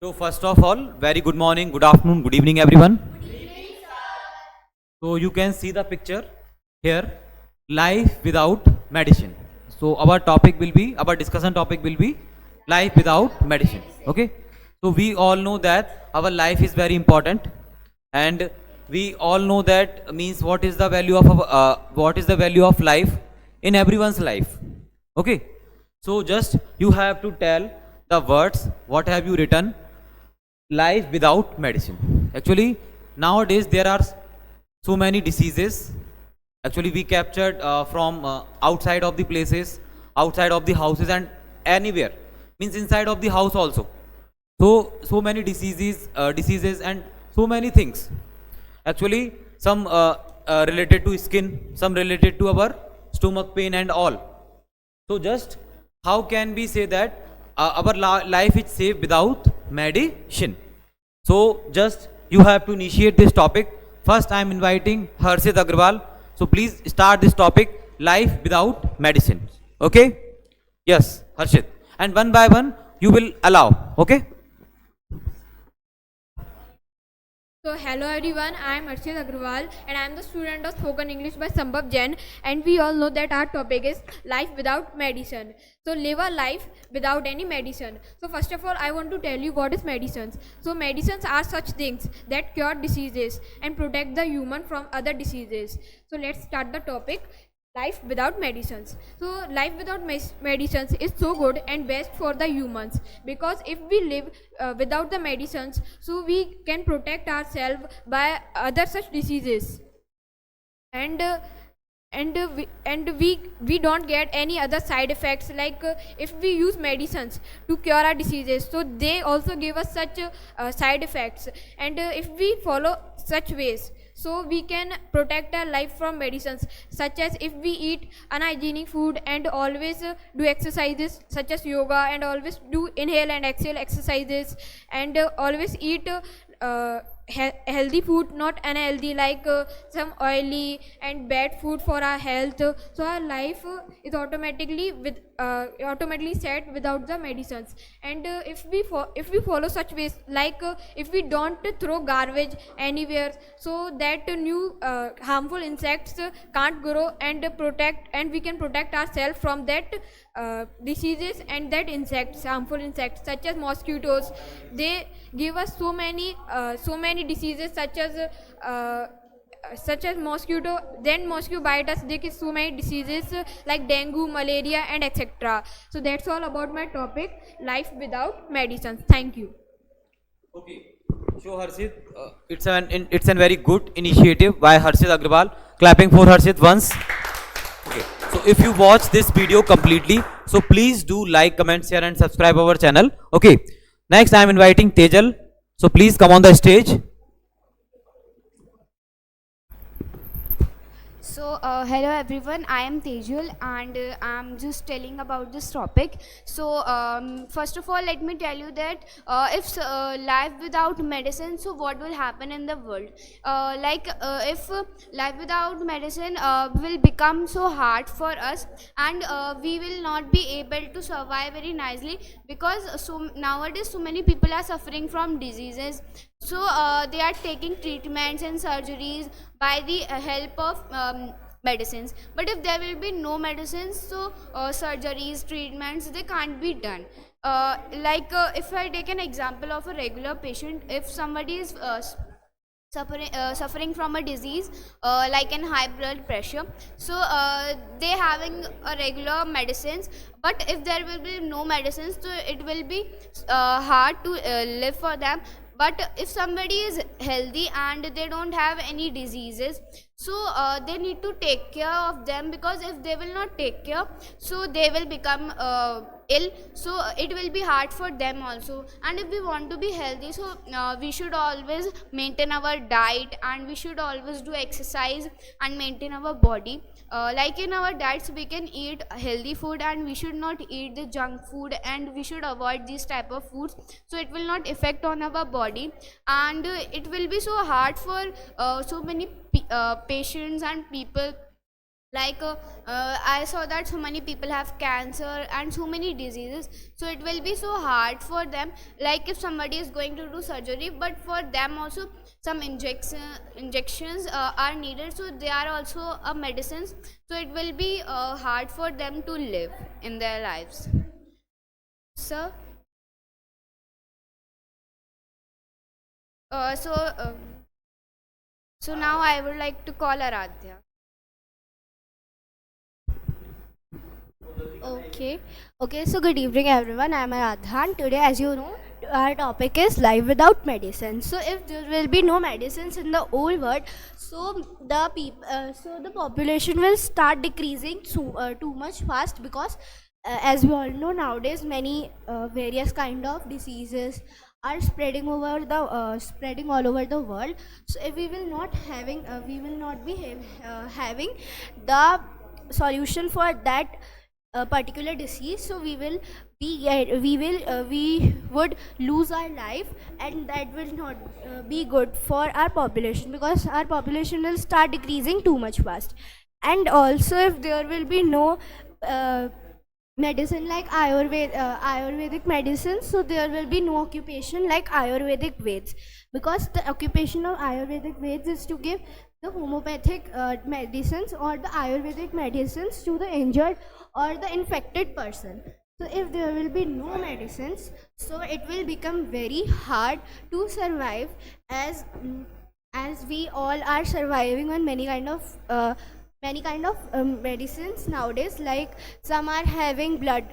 So first of all, very good morning, good afternoon, good evening everyone. So you can see the picture here, life without medicine. So our discussion topic will be life without medicine. Okay. So we all know that our life is very important, and we all know that means what is the value of life in everyone's life. Okay. So just you have to tell the words, what have you written, life without medicine. Actually, nowadays there are so many diseases. Actually, we captured from outside of the places, outside of the houses, and anywhere, means inside of the house also. So many diseases, and so many things. Actually, some related to skin, some related to our stomach pain and all. So just how can we say that our life is safe without medicine? So just you have to initiate this topic. First, I am inviting Harshit Agrawal. So please start this topic, life without medicine. Okay? Yes, Harshit. And one by one, you will allow. Okay? So hello everyone, I am Arshit Agrawal and I am the student of Spoken English by Sambhav Jain, and we all know that our topic is life without medicine. So live a life without any medicine. So first of all, I want to tell you what is medicines. So medicines are such things that cure diseases and protect the human from other diseases. So let's start the topic. Life without medicines. So life without medicines is so good and best for the humans, because if we live without the medicines, so we can protect ourselves by other such diseases, and we don't get any other side effects, like if we use medicines to cure our diseases, so they also give us such side effects, and if we follow such ways, so we can protect our life from medicines, such as if we eat unhygienic food and always do exercises such as yoga, and always do inhale and exhale exercises, and always eat healthy food, not unhealthy, like some oily and bad food for our health. So our life is automatically set without the medicines, and if we follow such ways, like if we don't throw garbage anywhere, so that new harmful insects can't grow, and we can protect ourselves from that diseases and that insects, harmful insects such as mosquitoes. They give us so many diseases, such as mosquito. Then mosquito bite us, they give so many diseases like dengue, malaria, and etc. So that's all about my topic, life without medicines. Thank you. Okay. So Harshit, it's a very good initiative by Harshit Agrawal. Clapping for Harshit once. Okay. So if you watch this video completely, so please do like, comment, share, and subscribe our channel. Okay. Next, I am inviting Tejal. So please come on the stage. So, hello everyone, I am Tejul and I'm just telling about this topic. So, first of all, let me tell you that if life without medicine, so what will happen in the world? If life without medicine will become so hard for us, and we will not be able to survive very nicely, because so nowadays so many people are suffering from diseases. So they are taking treatments and surgeries by the help of medicines. But if there will be no medicines, so surgeries, treatments, they can't be done. If I take an example of a regular patient, if somebody is suffering from a disease like an high blood pressure, so they having a regular medicines, but if there will be no medicines, so it will be hard to live for them. But if somebody is healthy and they don't have any diseases, so they need to take care of them, because if they will not take care, so they will become ill, so it will be hard for them also. And if we want to be healthy, so we should always maintain our diet, and we should always do exercise and maintain our body. Like in our diets, we can eat healthy food, and we should not eat the junk food, and we should avoid these type of foods, so it will not affect on our body. And it will be so hard for so many patients and people Like I saw that so many people have cancer and so many diseases, so it will be so hard for them, like if somebody is going to do surgery, but for them also some injections are needed, so they are also medicines, so it will be hard for them to live in their lives. So uh, so um, so now I would like to call Aradhya. Okay, so good evening everyone. I'm Aradhan. Today, as you know, our topic is life without medicine. So, if there will be no medicines in the whole world, so the population will start decreasing too much fast because, as we all know, nowadays many various kind of diseases are spreading all over the world. So, if we will not be having the solution for that a particular disease, so we would lose our life, and that will not be good for our population because our population will start decreasing too much fast. And also, if there will be no uh, medicine like ayurvedic medicine, so there will be no occupation like ayurvedic veds, because the occupation of ayurvedic veds is to give the homeopathic medicines or the ayurvedic medicines to the injured or the infected person. So if there will be no medicines, so it will become very hard to survive, as we all are surviving on many kind of medicines nowadays. Like some are having blood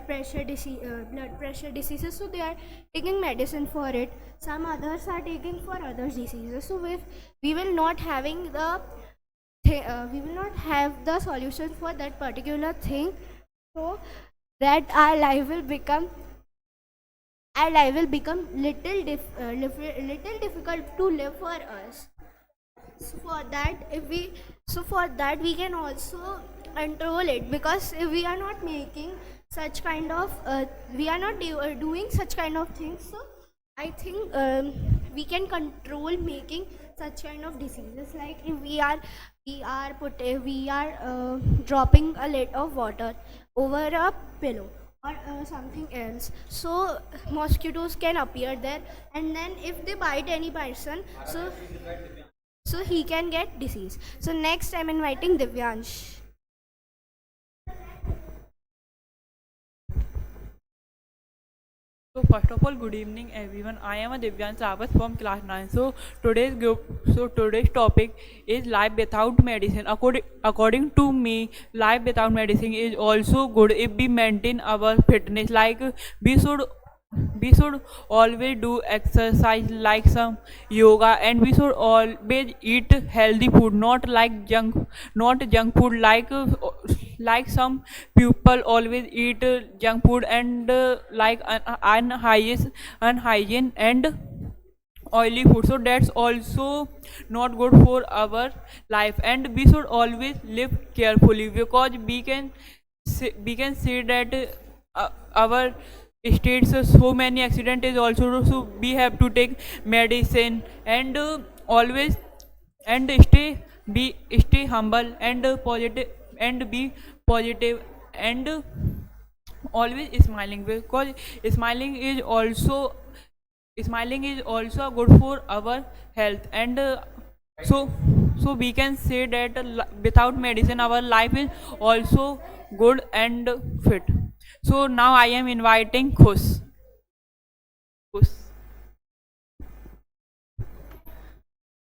pressure diseases, so they are taking medicine for it. Some others are taking for other diseases. So if we will not having we will not have the solution for that particular thing, so that our life will become little difficult to live for us. So for that we can also control it, because if we are not making such kind of doing such kind of things, so I think we can control making such kind of diseases. Like if we are dropping a lid of water over a pillow or something else, so mosquitoes can appear there, and then if they bite any person, so he can get disease. So next I'm inviting Divyansh. So first of all, good evening everyone. I am a Divyan Sabat from class 9. Today's topic is life without medicine. According to me, life without medicine is also good if we maintain our fitness. Like we should always do exercise like some yoga, and we should always eat healthy food, not junk food like some people always eat junk food, and like unhygiene and oily food, so that's also not good for our life. And we should always live carefully, because we can see that our states so many accident is also, so we have to take medicine, and always and stay humble and positive, and be positive, and always smiling, because smiling is also smiling is also good for our health. And so so we can say that without medicine our life is also good and fit. So now I am inviting Khush.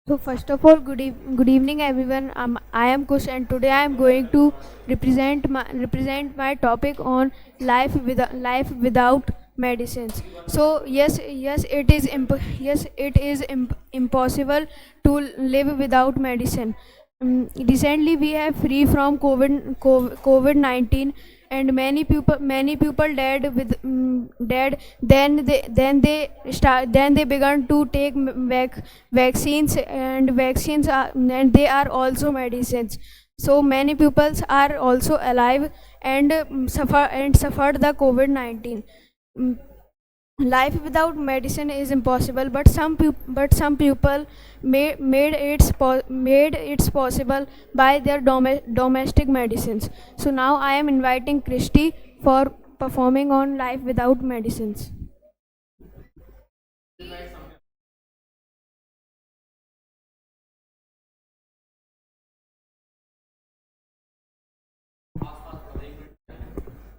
So first of all, good evening everyone. I am Kush, and today I am going to represent my topic on life without medicines. So yes, it is impossible to live without medicine. Recently we have free from COVID-19, and many people dead. Then they began to take vaccines, and they are also medicines. So many peoples are also alive and suffered the COVID-19. Mm, life without medicine is impossible, but some people made it possible by their domestic medicines. So now I am inviting Christy for performing on life without medicines.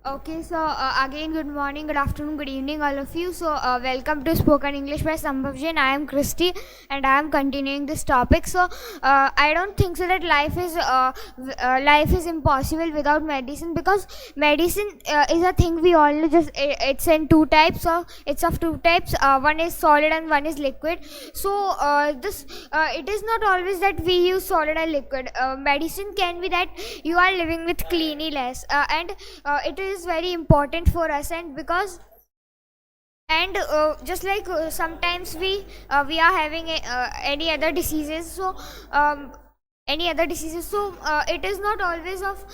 Okay, so again, good morning, good afternoon, good evening, all of you. So, welcome to Spoken English by Sambhav Jain. I am Christy, and I am continuing this topic. So, I don't think so that life is impossible without medicine, because medicine is a thing we all know. Just it's in two types. It's of two types. One is solid and one is liquid. So, this it is not always that we use solid or liquid. Medicine can be that you are living with cleanliness, and it is very important for us, and because and just like sometimes we are having any other diseases, so it is not always of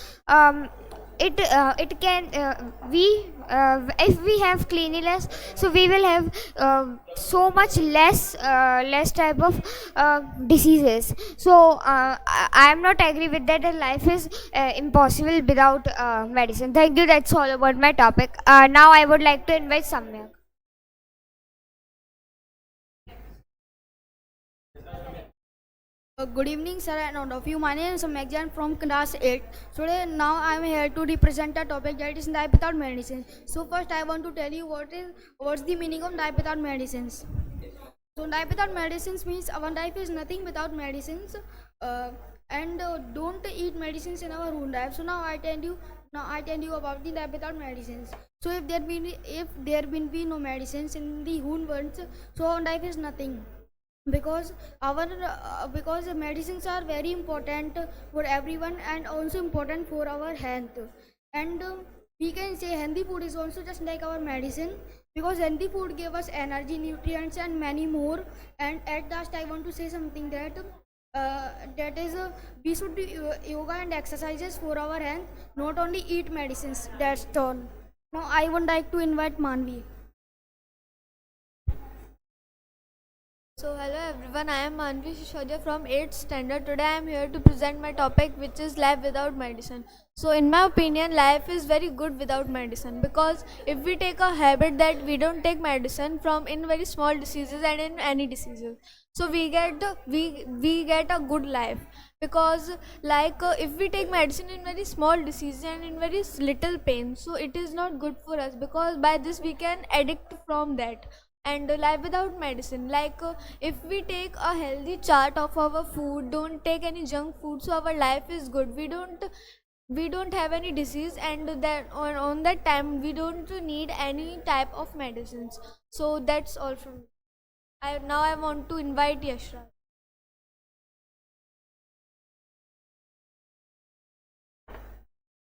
it can we if we have cleanliness, so we will have so much less type of diseases. So I am not agree with that life is impossible without medicine. Thank you, that's all about my topic. Now I would like to invite Samyak. Good evening, sir, and all of you. My name is Samyak Jain from class 8. Today, now I am here to represent a topic that is life without medicine. So first, I want to tell you what's the meaning of life without medicines. So life without medicines means our life is nothing without medicines, and don't eat medicines in our own life. So now I tell you about the life without medicines. So if there will be no medicines in the whole world, so our life is nothing, because because the medicines are very important for everyone and also important for our health. And we can say healthy food is also just like our medicine, because healthy food give us energy, nutrients, and many more. And at last I want to say something that that is we should do yoga and exercises for our health, not only eat medicines. That's all. Now I would like to invite Manvi. So hello everyone, I am Manvi Shishodia from 8th standard. Today I am here to present my topic, which is life without medicine. So in my opinion, life is very good without medicine, because if we take a habit that we don't take medicine from in very small diseases and in any diseases, so we get a good life. Because like if we take medicine in very small diseases and in very little pain, so it is not good for us, because by this we can addict from that. And life without medicine, like if we take a healthy chart of our food, don't take any junk food, so our life is good. We don't have any disease, and that on that time we don't need any type of medicines. So that's all from me. I want to invite Yashra.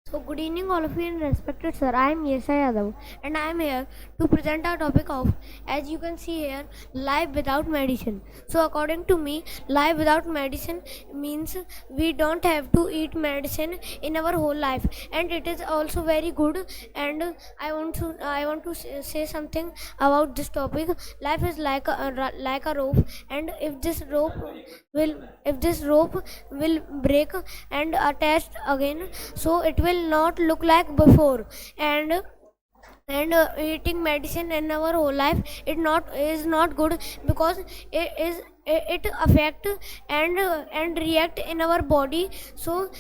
So good evening all of you and respected sir. I am Yesha Yadav and I am here to present our topic of, as you can see here, life without medicine. So according to me, life without medicine means we don't have to eat medicine in our whole life, and it is also very good. And I want to say something about this topic. Life is like a rope, and if this rope will break and attached again, so it will not look like before. And eating medicine in our whole life is not good, because it affect and react in our body. So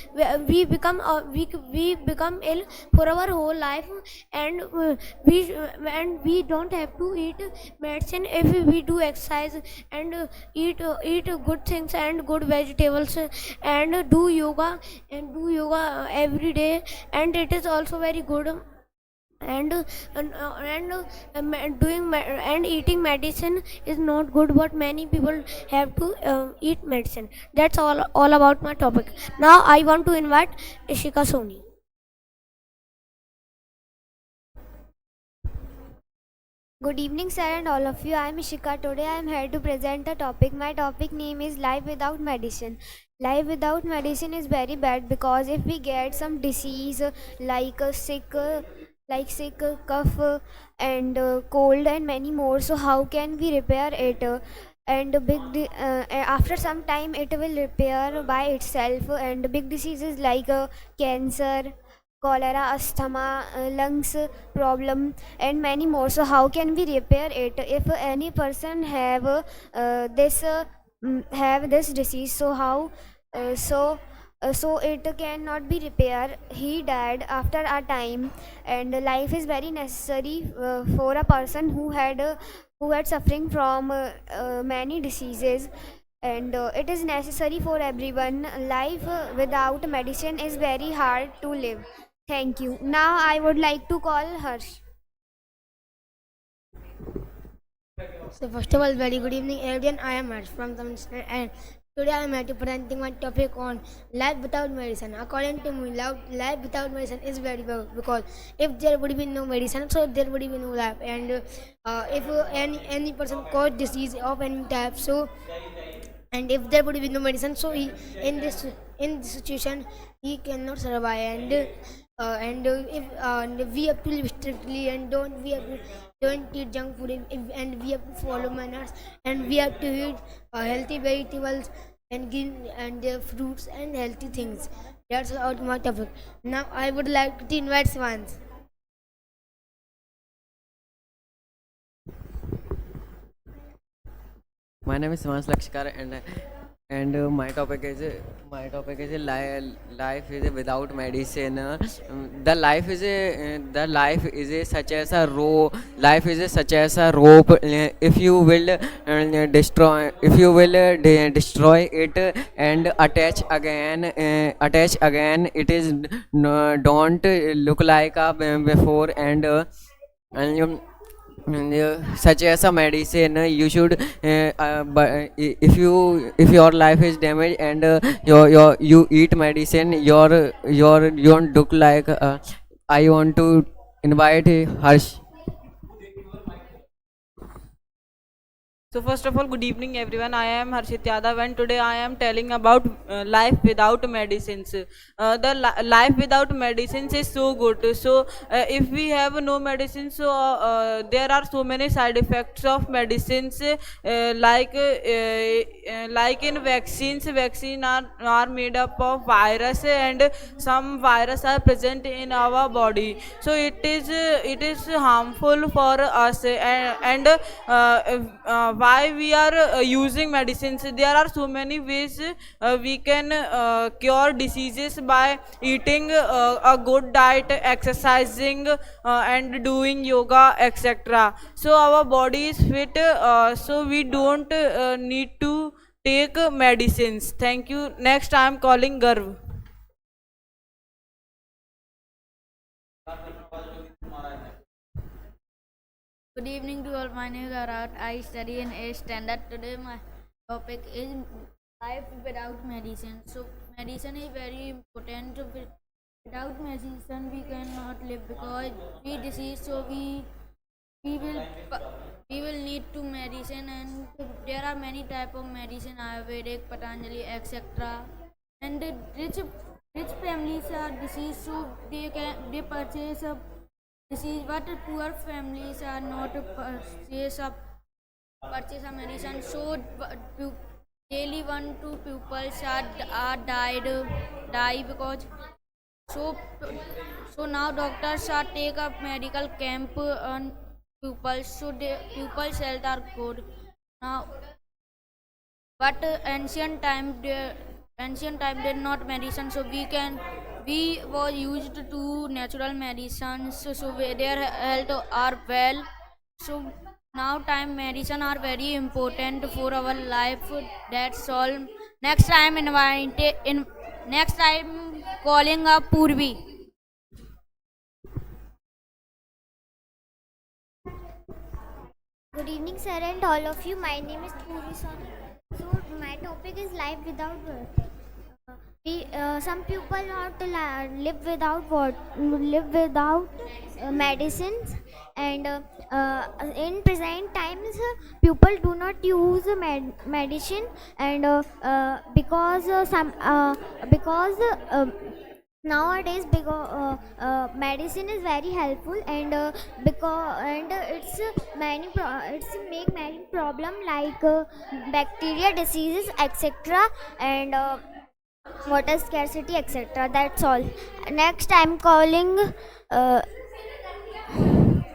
we become ill for our whole life. And we don't have to eat medicine if we do exercise and eat good things and good vegetables, and do yoga every day, and it is also very good. And eating medicine is not good, but many people have to eat medicine. That's all about my topic. Now I want to invite Ishika Soni. Good evening, sir, and all of you. I am Ishika. Today I am here to present a topic. My topic name is life without medicine. Life without medicine is very bad, because if we get some disease like a sick like sick, cough, and cold, and many more. So how can we repair it? After some time it will repair by itself, and big diseases like cancer, cholera, asthma, lungs problem, and many more. So how can we repair it? If any person have this disease, so how so it cannot be repaired. He died after a time, and life is very necessary for a person who had suffering from many diseases, and it is necessary for everyone. Life without medicine is very hard to live. Thank you. Now I would like to call Harsh. So first of all, very good evening everyone. I am Harsh from Tamil Nadu, and today I am here to presenting my topic on life without medicine. According to me, life without medicine is very bad, because if there would be no medicine, so there would be no life. And if any person cause disease of any type, so and if there would be no medicine, so he in this situation he cannot survive. And we have to live strictly, and don't eat junk food, and we have to follow manners, and we have to eat healthy vegetables and green and fruits and healthy things. That's about my topic. Now I would like to invite Swans. My name is Sivansh Lakshkar, and my topic is life is without medicine. The life is such as a rope. Life is such as a rope. If you will destroy it and attach again, it is don't look like a before, and such as a medicine, you should but if your life is damaged, and you eat medicine, you don't look like I want to invite Harsh. So first of all, good evening everyone. I am Harshit Yadav, and today I am telling about life without medicines. Life without medicines is so good. So if we have no medicine, so there are so many side effects of medicines. Like in vaccines, are made up of virus, and some virus are present in our body. So it is harmful for us, and why we are using medicines. There are so many ways we can cure diseases by eating a good diet, exercising, and doing yoga, etc. So our body is fit, so we don't need to take medicines. Thank you. Next I am calling Garv. Good evening to all. My name is Arat. I study in 8th standard. Today my topic is life without medicine. So medicine is very important. Without medicine we cannot live, because we disease. So we will we will need to medicine, and there are many type of medicine: Ayurvedic, Patanjali, etc. And the rich families are diseased, so they purchase a disease, but poor families are not purchase a medicine. So daily 1 2 people are die, because so so now doctors are take up medical camp on pupils, so the pupils health are good now. But ancient time did not medicine, so we was used to natural medicines, so their health are well. So now time medicine are very important for our life. That's all. Next time calling up Purvi. Good evening, sir, and all of you. My name is Puri Soni. So, my topic is life without birth. Some people not live without medicines, and in present times, people do not use medicine, and because nowadays because medicine is very helpful, and it's it's make many problem like bacteria diseases etc, and water scarcity etc. That's all. Next I'm calling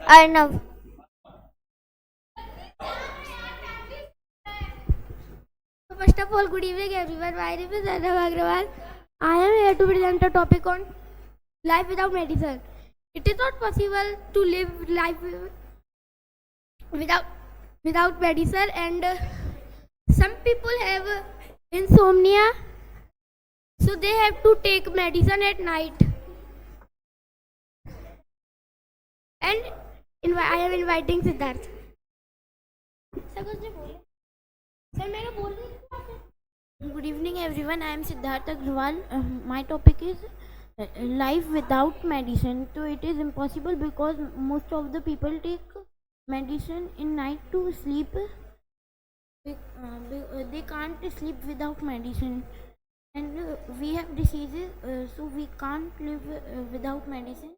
Arnav. First of all, good evening everyone. My name is Arnav Agrawal. I am here to present a topic on life without medicine. It is not possible to live life without medicine, and some people have insomnia, so they have to take medicine at night. And I am inviting Siddharth. Good evening everyone, I am Siddharth Agrawal. My topic is life without medicine. So it is impossible because most of the people take medicine in night to sleep. They can't sleep without medicine, and we have diseases, so we can't live without medicine.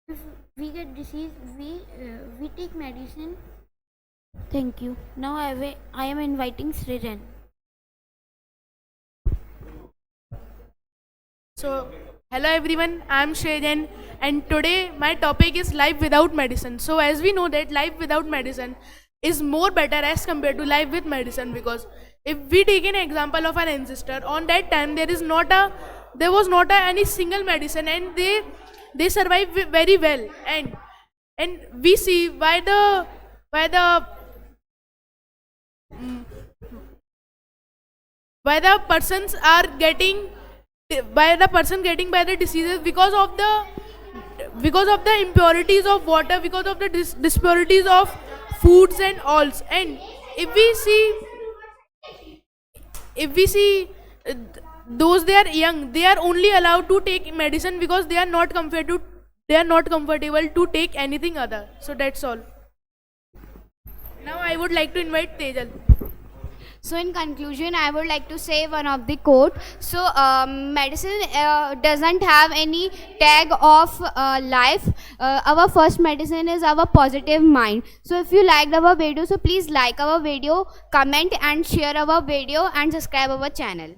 If we get disease, we take medicine. Thank you. Now I am inviting Srijan. So, hello everyone, I am Shreyan, and today my topic is life without medicine. So, as we know that life without medicine is more better as compared to life with medicine, because if we take an example of an ancestor, on that time there was not any single medicine, and they survived very well, and we see why the persons are getting by the diseases because of the impurities of water, because of the disparities of foods and all. And if we see those they are young, they are only allowed to take medicine because they are not comfortable to take anything other. So that's all. Now I would like to invite Tejal. So in conclusion, I would like to say one of the quote. So medicine doesn't have any tag of life. Our first medicine is our positive mind. So if you liked our video, so please like our video, comment and share our video and subscribe our channel.